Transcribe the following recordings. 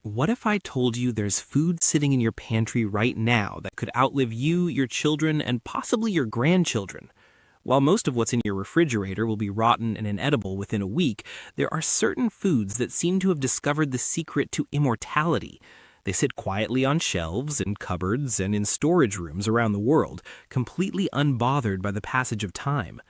What if I told you there's food sitting in your pantry right now that could outlive you, your children, and possibly your grandchildren? While most of what's in your refrigerator will be rotten and inedible within a week, there are certain foods that seem to have discovered the secret to immortality. They sit quietly on shelves, in cupboards, and in storage rooms around the world, completely unbothered by the passage of time.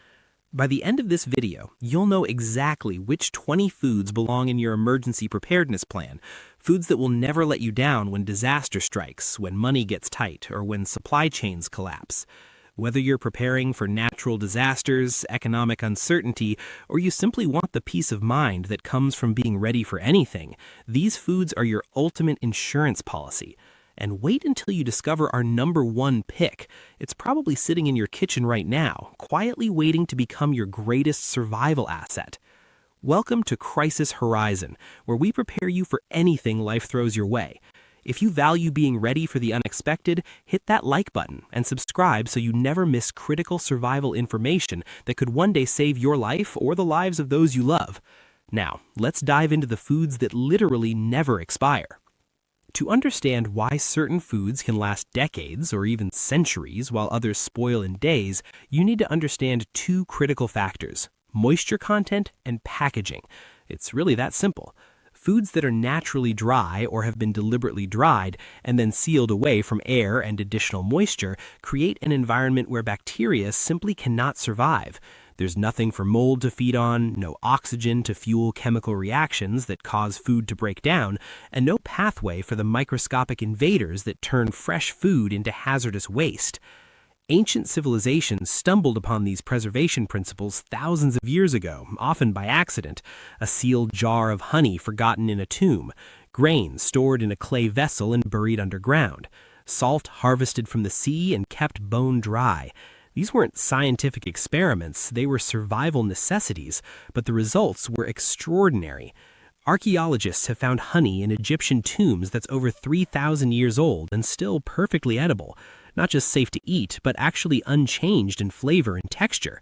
By the end of this video, you'll know exactly which 20 foods belong in your emergency preparedness plan, foods that will never let you down when disaster strikes, when money gets tight, or when supply chains collapse. Whether you're preparing for natural disasters, economic uncertainty, or you simply want the peace of mind that comes from being ready for anything, these foods are your ultimate insurance policy. And wait until you discover our #1 pick. It's probably sitting in your kitchen right now, quietly waiting to become your greatest survival asset. Welcome to Crisis Horizon, where we prepare you for anything life throws your way. If you value being ready for the unexpected, hit that like button and subscribe so you never miss critical survival information that could one day save your life or the lives of those you love. Now, let's dive into the foods that literally never expire. To understand why certain foods can last decades or even centuries while others spoil in days, you need to understand two critical factors: moisture content and packaging. It's really that simple. Foods that are naturally dry or have been deliberately dried and then sealed away from air and additional moisture create an environment where bacteria simply cannot survive. There's nothing for mold to feed on, no oxygen to fuel chemical reactions that cause food to break down, and no pathway for the microscopic invaders that turn fresh food into hazardous waste. Ancient civilizations stumbled upon these preservation principles thousands of years ago, often by accident: a sealed jar of honey forgotten in a tomb, grain stored in a clay vessel and buried underground, salt harvested from the sea and kept bone dry. These weren't scientific experiments, they were survival necessities, but the results were extraordinary. Archaeologists have found honey in Egyptian tombs that's over 3,000 years old and still perfectly edible. Not just safe to eat, but actually unchanged in flavor and texture.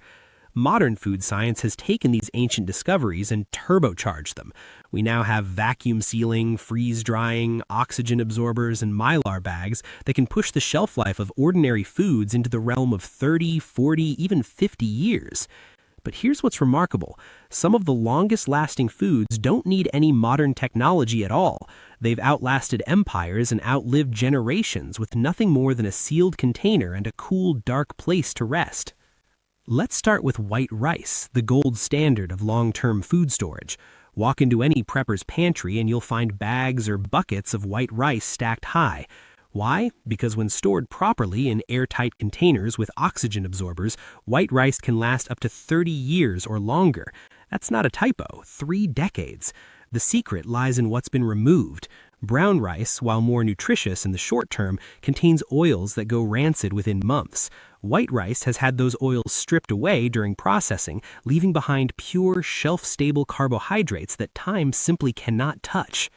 Modern food science has taken these ancient discoveries and turbocharged them. We now have vacuum sealing, freeze drying, oxygen absorbers, and mylar bags that can push the shelf life of ordinary foods into the realm of 30, 40, even 50 years. But here's what's remarkable. Some of the longest lasting foods don't need any modern technology at all. They've outlasted empires and outlived generations with nothing more than a sealed container and a cool, dark place to rest. Let's start with white rice, the gold standard of long-term food storage. Walk into any prepper's pantry and you'll find bags or buckets of white rice stacked high. Why? Because when stored properly in airtight containers with oxygen absorbers, white rice can last up to 30 years or longer. That's not a typo, 3 decades. The secret lies in what's been removed. Brown rice, while more nutritious in the short term, contains oils that go rancid within months. White rice has had those oils stripped away during processing, leaving behind pure, shelf-stable carbohydrates that time simply cannot touch.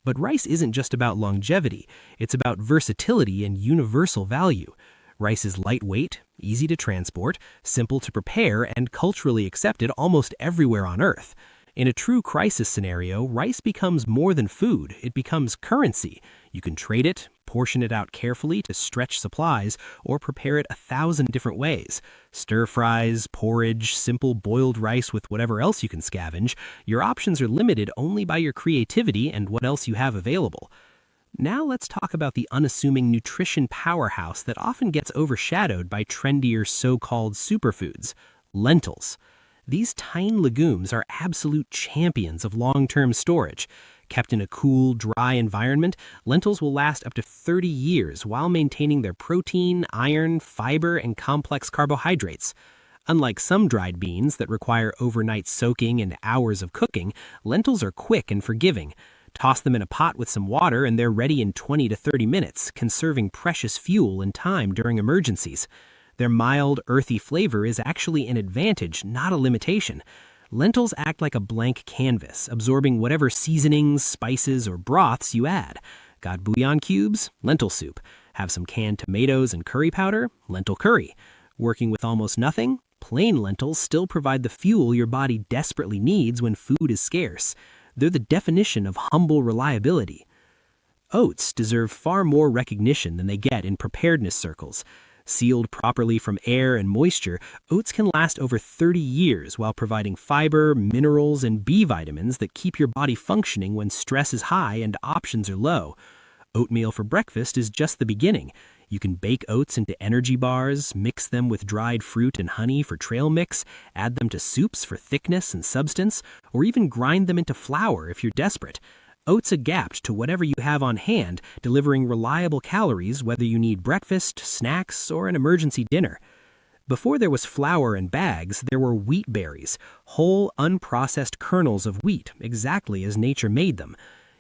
But rice isn't just about longevity, it's about versatility and universal value. Rice is lightweight, easy to transport, simple to prepare, and culturally accepted almost everywhere on Earth. In a true crisis scenario, rice becomes more than food, it becomes currency. You can trade it, portion it out carefully to stretch supplies, or prepare it 1,000 different ways. Stir fries, porridge, simple boiled rice with whatever else you can scavenge. Your options are limited only by your creativity and what else you have available. Now let's talk about the unassuming nutrition powerhouse that often gets overshadowed by trendier so-called superfoods: lentils. These tiny legumes are absolute champions of long-term storage. Kept in a cool, dry environment, lentils will last up to 30 years while maintaining their protein, iron, fiber, and complex carbohydrates. Unlike some dried beans that require overnight soaking and hours of cooking, lentils are quick and forgiving. Toss them in a pot with some water and they're ready in 20 to 30 minutes, conserving precious fuel and time during emergencies. Their mild, earthy flavor is actually an advantage, not a limitation. Lentils act like a blank canvas, absorbing whatever seasonings, spices, or broths you add. Got bouillon cubes? Lentil soup. Have some canned tomatoes and curry powder? Lentil curry. Working with almost nothing? Plain lentils still provide the fuel your body desperately needs when food is scarce. They're the definition of humble reliability. Oats deserve far more recognition than they get in preparedness circles. Sealed properly from air and moisture, oats can last over 30 years while providing fiber, minerals, and B vitamins that keep your body functioning when stress is high and options are low. Oatmeal for breakfast is just the beginning. You can bake oats into energy bars, mix them with dried fruit and honey for trail mix, add them to soups for thickness and substance, or even grind them into flour if you're desperate. Oats adapt to whatever you have on hand, delivering reliable calories whether you need breakfast, snacks, or an emergency dinner. Before there was flour and bags, there were wheat berries, whole, unprocessed kernels of wheat, exactly as nature made them.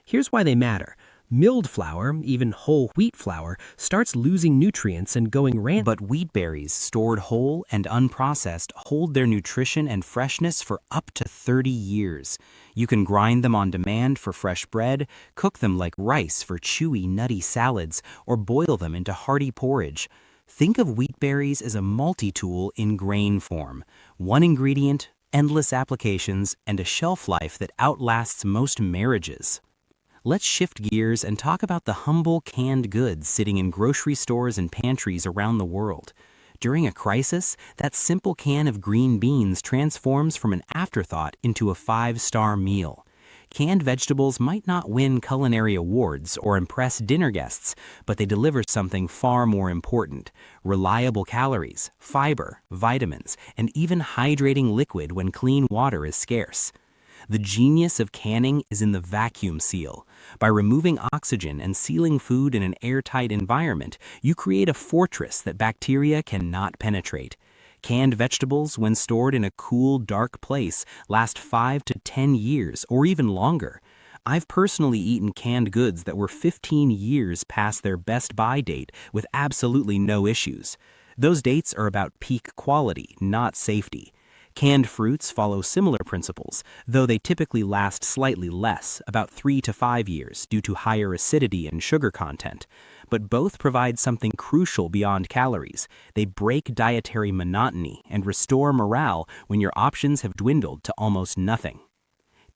Here's why they matter. Milled flour, even whole wheat flour, starts losing nutrients and going rancid. But wheat berries, stored whole and unprocessed, hold their nutrition and freshness for up to 30 years. You can grind them on demand for fresh bread, cook them like rice for chewy, nutty salads, or boil them into hearty porridge. Think of wheat berries as a multi-tool in grain form. One ingredient, endless applications, and a shelf life that outlasts most marriages. Let's shift gears and talk about the humble canned goods sitting in grocery stores and pantries around the world. During a crisis, that simple can of green beans transforms from an afterthought into a 5-star meal. Canned vegetables might not win culinary awards or impress dinner guests, but they deliver something far more important: reliable calories, fiber, vitamins, and even hydrating liquid when clean water is scarce. The genius of canning is in the vacuum seal. By removing oxygen and sealing food in an airtight environment, you create a fortress that bacteria cannot penetrate. Canned vegetables, when stored in a cool, dark place, last 5 to 10 years or even longer. I've personally eaten canned goods that were 15 years past their best buy date with absolutely no issues. Those dates are about peak quality, not safety. Canned fruits follow similar principles, though they typically last slightly less, about 3 to 5 years, due to higher acidity and sugar content. But both provide something crucial beyond calories. They break dietary monotony and restore morale when your options have dwindled to almost nothing.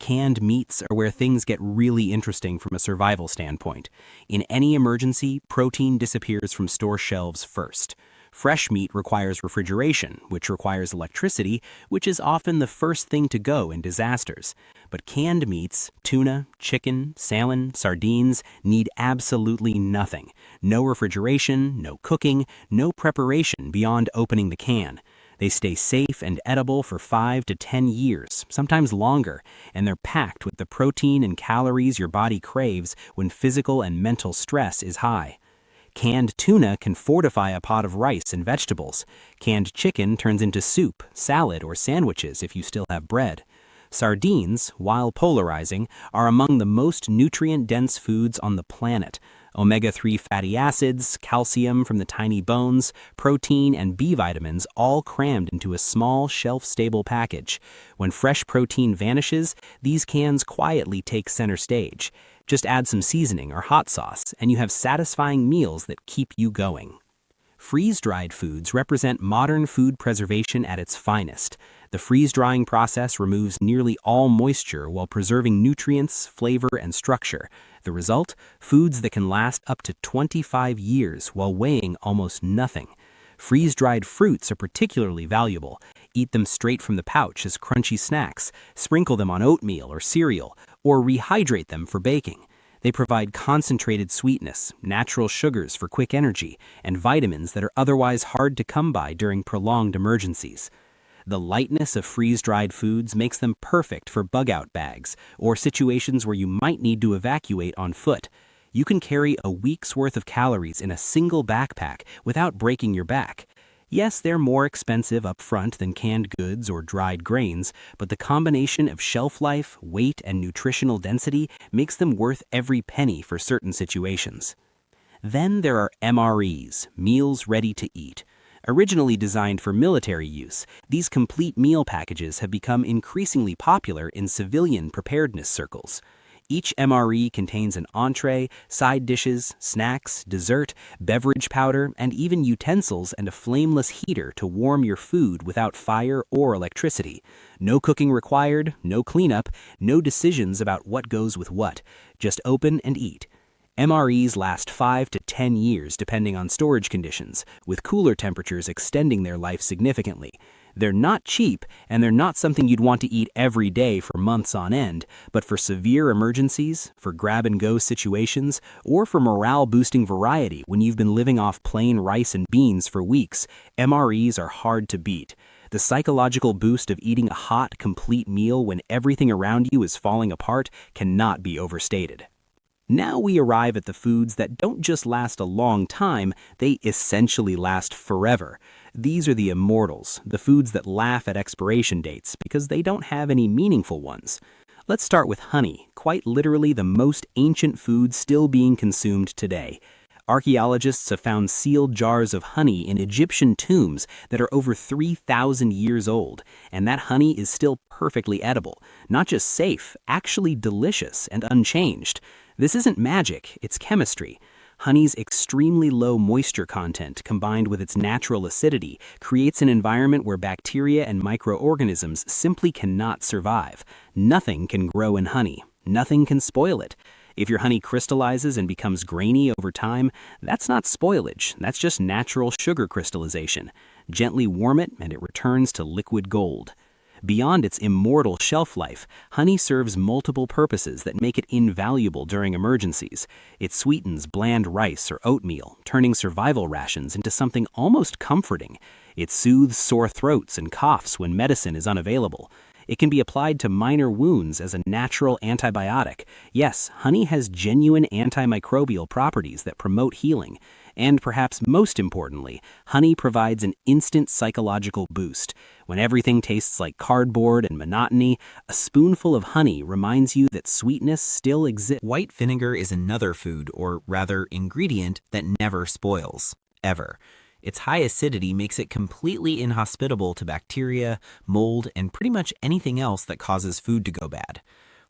Canned meats are where things get really interesting from a survival standpoint. In any emergency, protein disappears from store shelves first. Fresh meat requires refrigeration, which requires electricity, which is often the first thing to go in disasters. But canned meats, tuna, chicken, salmon, sardines, need absolutely nothing. No refrigeration, no cooking, no preparation beyond opening the can. They stay safe and edible for 5 to 10 years, sometimes longer, and they're packed with the protein and calories your body craves when physical and mental stress is high. Canned tuna can fortify a pot of rice and vegetables. Canned chicken turns into soup, salad, or sandwiches if you still have bread. Sardines, while polarizing, are among the most nutrient-dense foods on the planet. Omega-3 fatty acids, calcium from the tiny bones, protein, and B vitamins all crammed into a small, shelf-stable package. When fresh protein vanishes, these cans quietly take center stage. Just add some seasoning or hot sauce, and you have satisfying meals that keep you going. Freeze-dried foods represent modern food preservation at its finest. The freeze-drying process removes nearly all moisture while preserving nutrients, flavor, and structure. The result? Foods that can last up to 25 years while weighing almost nothing. Freeze-dried fruits are particularly valuable. Eat them straight from the pouch as crunchy snacks, sprinkle them on oatmeal or cereal, or rehydrate them for baking. They provide concentrated sweetness, natural sugars for quick energy, and vitamins that are otherwise hard to come by during prolonged emergencies. The lightness of freeze-dried foods makes them perfect for bug-out bags or situations where you might need to evacuate on foot. You can carry a week's worth of calories in a single backpack without breaking your back. Yes, they're more expensive up front than canned goods or dried grains, but the combination of shelf life, weight, and nutritional density makes them worth every penny for certain situations. Then there are MREs, meals ready to eat. Originally designed for military use, these complete meal packages have become increasingly popular in civilian preparedness circles. Each MRE contains an entree, side dishes, snacks, dessert, beverage powder, and even utensils and a flameless heater to warm your food without fire or electricity. No cooking required, no cleanup, no decisions about what goes with what. Just open and eat. MREs last 5 to 10 years depending on storage conditions, with cooler temperatures extending their life significantly. They're not cheap, and they're not something you'd want to eat every day for months on end, but for severe emergencies, for grab-and-go situations, or for morale-boosting variety when you've been living off plain rice and beans for weeks, MREs are hard to beat. The psychological boost of eating a hot, complete meal when everything around you is falling apart cannot be overstated. Now we arrive at the foods that don't just last a long time, they essentially last forever. These are the immortals, the foods that laugh at expiration dates because they don't have any meaningful ones. Let's start with honey, quite literally the most ancient food still being consumed today. Archaeologists have found sealed jars of honey in Egyptian tombs that are over 3,000 years old, and that honey is still perfectly edible, not just safe, actually delicious and unchanged. This isn't magic, it's chemistry. Honey's extremely low moisture content, combined with its natural acidity, creates an environment where bacteria and microorganisms simply cannot survive. Nothing can grow in honey. Nothing can spoil it. If your honey crystallizes and becomes grainy over time, that's not spoilage, that's just natural sugar crystallization. Gently warm it and it returns to liquid gold. Beyond its immortal shelf life, honey serves multiple purposes that make it invaluable during emergencies. It sweetens bland rice or oatmeal, turning survival rations into something almost comforting. It soothes sore throats and coughs when medicine is unavailable. It can be applied to minor wounds as a natural antibiotic. Yes, honey has genuine antimicrobial properties that promote healing. And perhaps most importantly, honey provides an instant psychological boost. When everything tastes like cardboard and monotony, a spoonful of honey reminds you that sweetness still exists. White vinegar is another food, or rather ingredient, that never spoils, ever. Its high acidity makes it completely inhospitable to bacteria, mold, and pretty much anything else that causes food to go bad.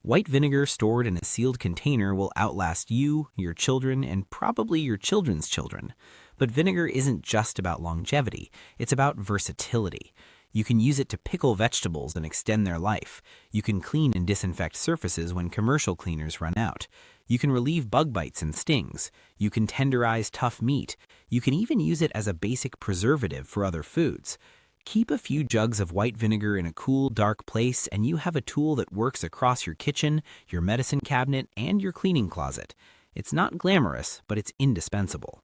White vinegar stored in a sealed container will outlast you, your children, and probably your children's children. But vinegar isn't just about longevity, it's about versatility. You can use it to pickle vegetables and extend their life. You can clean and disinfect surfaces when commercial cleaners run out. You can relieve bug bites and stings. You can tenderize tough meat. You can even use it as a basic preservative for other foods. Keep a few jugs of white vinegar in a cool, dark place, and you have a tool that works across your kitchen, your medicine cabinet, and your cleaning closet. It's not glamorous, but it's indispensable.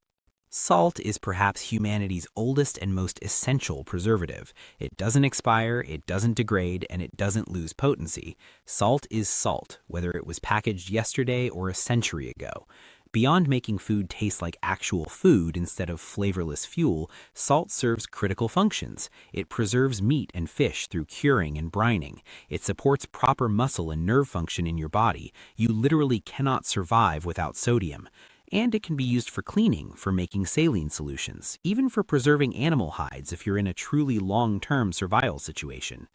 Salt is perhaps humanity's oldest and most essential preservative. It doesn't expire, it doesn't degrade, and it doesn't lose potency. Salt is salt, whether it was packaged yesterday or a century ago. Beyond making food taste like actual food instead of flavorless fuel, salt serves critical functions. It preserves meat and fish through curing and brining. It supports proper muscle and nerve function in your body. You literally cannot survive without sodium. And it can be used for cleaning, for making saline solutions, even for preserving animal hides if you're in a truly long-term survival situation.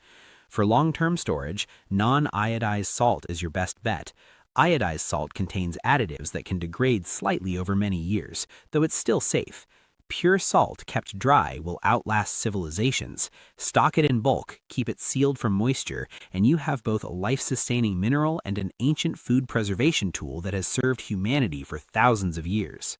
For long-term storage, non-iodized salt is your best bet. Iodized salt contains additives that can degrade slightly over many years, though it's still safe. Pure salt kept dry will outlast civilizations. Stock it in bulk, keep it sealed from moisture, and you have both a life-sustaining mineral and an ancient food preservation tool that has served humanity for thousands of years.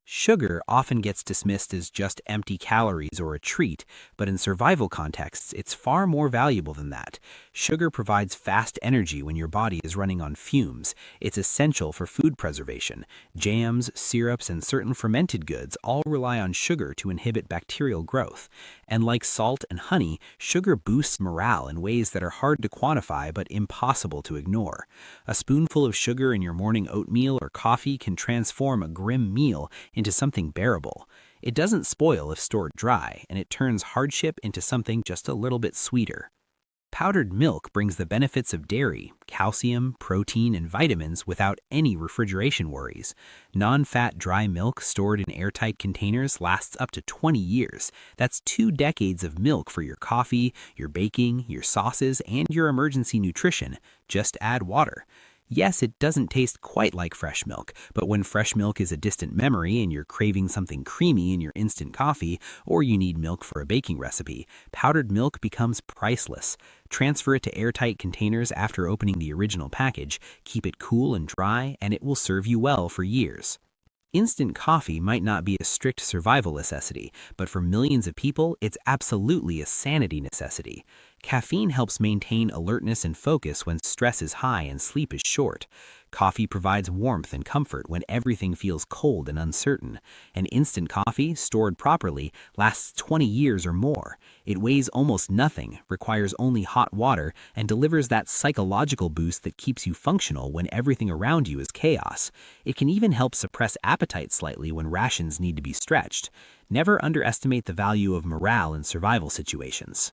Sugar often gets dismissed as just empty calories or a treat, but in survival contexts, it's far more valuable than that. Sugar provides fast energy when your body is running on fumes. It's essential for food preservation. Jams, syrups, and certain fermented goods all rely on sugar to inhibit bacterial growth. And like salt and honey, sugar boosts morale in ways that are hard to quantify but impossible to ignore. A spoonful of sugar in your morning oatmeal or coffee can transform a grim meal into something bearable. It doesn't spoil if stored dry, and it turns hardship into something just a little bit sweeter. Powdered milk brings the benefits of dairy, calcium, protein, and vitamins without any refrigeration worries. Non-fat dry milk stored in airtight containers lasts up to 20 years. That's 2 decades of milk for your coffee, your baking, your sauces, and your emergency nutrition. Just add water. Yes, it doesn't taste quite like fresh milk, but when fresh milk is a distant memory and you're craving something creamy in your instant coffee, or you need milk for a baking recipe, powdered milk becomes priceless. Transfer it to airtight containers after opening the original package, keep it cool and dry, and it will serve you well for years. Instant coffee might not be a strict survival necessity, but for millions of people, it's absolutely a sanity necessity. Caffeine helps maintain alertness and focus when stress is high and sleep is short. Coffee provides warmth and comfort when everything feels cold and uncertain. And instant coffee, stored properly, lasts 20 years or more. It weighs almost nothing, requires only hot water, and delivers that psychological boost that keeps you functional when everything around you is chaos. It can even help suppress appetite slightly when rations need to be stretched. Never underestimate the value of morale in survival situations.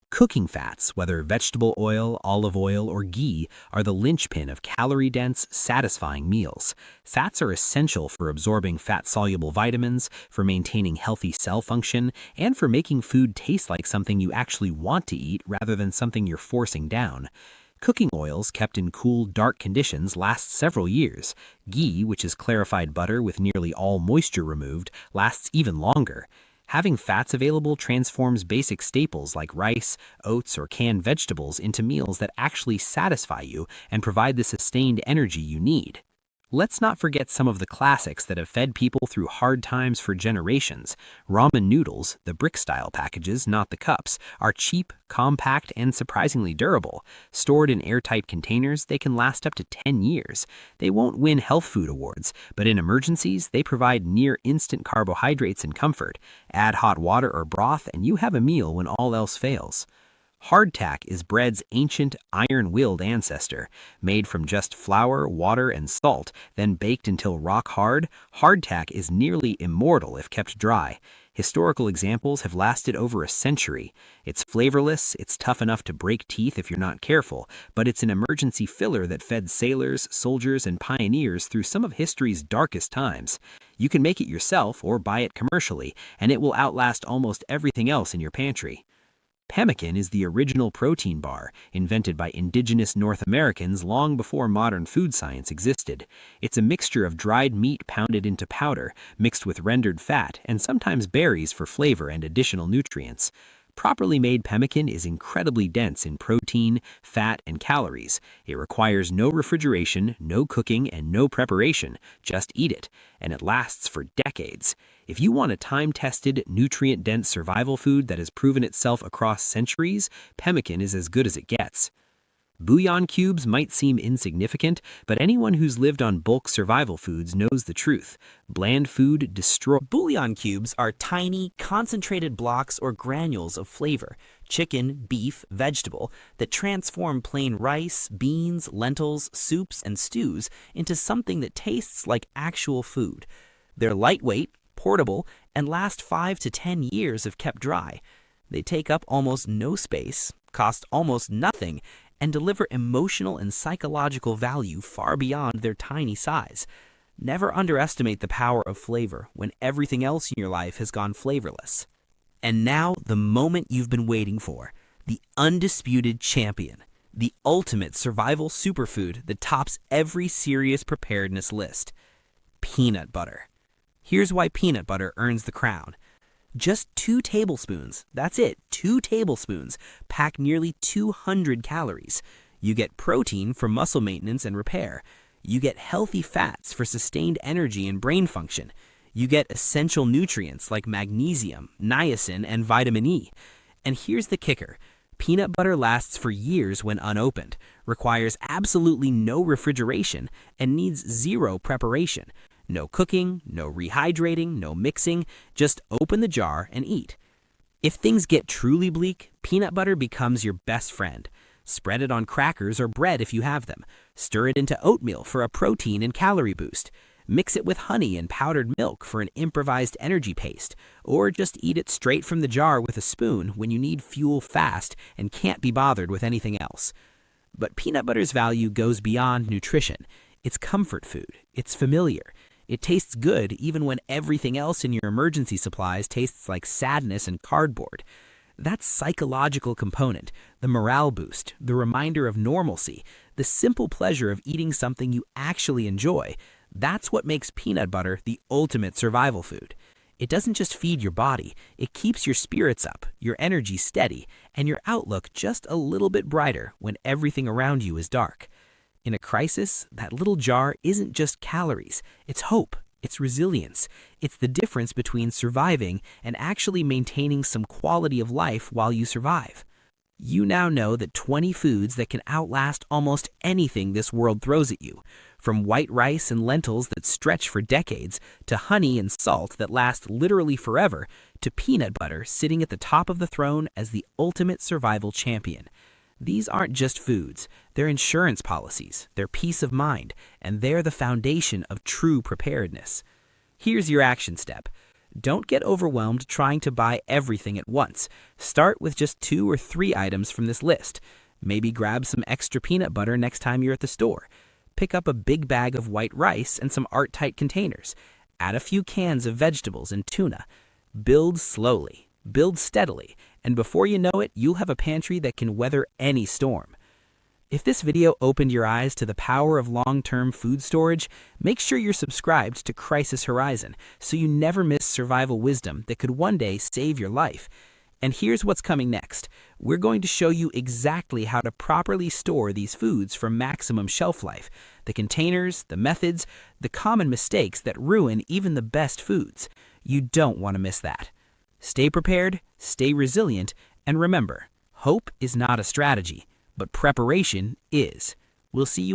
Cooking fats, whether vegetable oil, olive oil, or ghee, are the linchpin of calorie-dense, satisfying meals. Fats are essential for absorbing fat-soluble vitamins, for maintaining healthy cell function, and for making food taste like something you actually want to eat rather than something you're forcing down. Cooking oils kept in cool, dark conditions last several years. Ghee, which is clarified butter with nearly all moisture removed, lasts even longer. Having fats available transforms basic staples like rice, oats, or canned vegetables into meals that actually satisfy you and provide the sustained energy you need. Let's not forget some of the classics that have fed people through hard times for generations. Ramen noodles, the brick-style packages, not the cups, are cheap, compact, and surprisingly durable. Stored in airtight containers, they can last up to 10 years. They won't win health food awards, but in emergencies, they provide near-instant carbohydrates and comfort. Add hot water or broth, and you have a meal when all else fails. Hardtack is bread's ancient, iron-willed ancestor. Made from just flour, water, and salt, then baked until rock hard, hardtack is nearly immortal if kept dry. Historical examples have lasted over a century. It's flavorless, it's tough enough to break teeth if you're not careful, but it's an emergency filler that fed sailors, soldiers, and pioneers through some of history's darkest times. You can make it yourself or buy it commercially, and it will outlast almost everything else in your pantry. Pemmican is the original protein bar, invented by indigenous North Americans long before modern food science existed. It's a mixture of dried meat pounded into powder, mixed with rendered fat, and sometimes berries for flavor and additional nutrients. Properly made pemmican is incredibly dense in protein, fat, and calories. It requires no refrigeration, no cooking, and no preparation. Just eat it, and it lasts for decades. If you want a time-tested, nutrient-dense survival food that has proven itself across centuries, pemmican is as good as it gets. Bouillon cubes might seem insignificant, but anyone who's lived on bulk survival foods knows the truth. Bland food destroys. Bouillon cubes are tiny, concentrated blocks or granules of flavor, chicken, beef, vegetable, that transform plain rice, beans, lentils, soups, and stews into something that tastes like actual food. They're lightweight, portable, and last 5 to 10 years if kept dry. They take up almost no space, cost almost nothing, and deliver emotional and psychological value far beyond their tiny size. Never underestimate the power of flavor when everything else in your life has gone flavorless. And now, the moment you've been waiting for, the undisputed champion, the ultimate survival superfood that tops every serious preparedness list: peanut butter. Here's why peanut butter earns the crown. Just 2 tablespoons, that's it, 2 tablespoons, pack nearly 200 calories. You get protein for muscle maintenance and repair. You get healthy fats for sustained energy and brain function. You get essential nutrients like magnesium, niacin, and vitamin E. And here's the kicker. Peanut butter lasts for years when unopened, requires absolutely no refrigeration, and needs 0 preparation. No cooking, no rehydrating, no mixing, just open the jar and eat. If things get truly bleak, peanut butter becomes your best friend. Spread it on crackers or bread if you have them. Stir it into oatmeal for a protein and calorie boost. Mix it with honey and powdered milk for an improvised energy paste. Or just eat it straight from the jar with a spoon when you need fuel fast and can't be bothered with anything else. But peanut butter's value goes beyond nutrition. It's comfort food. It's familiar. It tastes good even when everything else in your emergency supplies tastes like sadness and cardboard. That psychological component, the morale boost, the reminder of normalcy, The simple pleasure of eating something you actually enjoy, that's what makes peanut butter the ultimate survival food. It doesn't just feed your body, it keeps your spirits up, your energy steady, and your outlook just a little bit brighter when everything around you is dark. In a crisis, that little jar isn't just calories, it's hope, it's resilience. It's the difference between surviving and actually maintaining some quality of life while you survive. You now know that 20 foods that can outlast almost anything this world throws at you, from white rice and lentils that stretch for decades, to honey and salt that last literally forever, to peanut butter sitting at the top of the throne as the ultimate survival champion. These aren't just foods, they're insurance policies, they're peace of mind, and they're the foundation of true preparedness. Here's your action step. Don't get overwhelmed trying to buy everything at once. Start with just 2 or 3 items from this list. Maybe grab some extra peanut butter next time you're at the store. Pick up a big bag of white rice and some art-tight containers. Add a few cans of vegetables and tuna. Build slowly, build steadily, and before you know it, you'll have a pantry that can weather any storm. If this video opened your eyes to the power of long-term food storage, make sure you're subscribed to Crisis Horizon so you never miss survival wisdom that could one day save your life. And here's what's coming next. We're going to show you exactly how to properly store these foods for maximum shelf life, the containers, the methods, the common mistakes that ruin even the best foods. You don't want to miss that. Stay prepared, stay resilient, and remember, hope is not a strategy, but preparation is. We'll see you in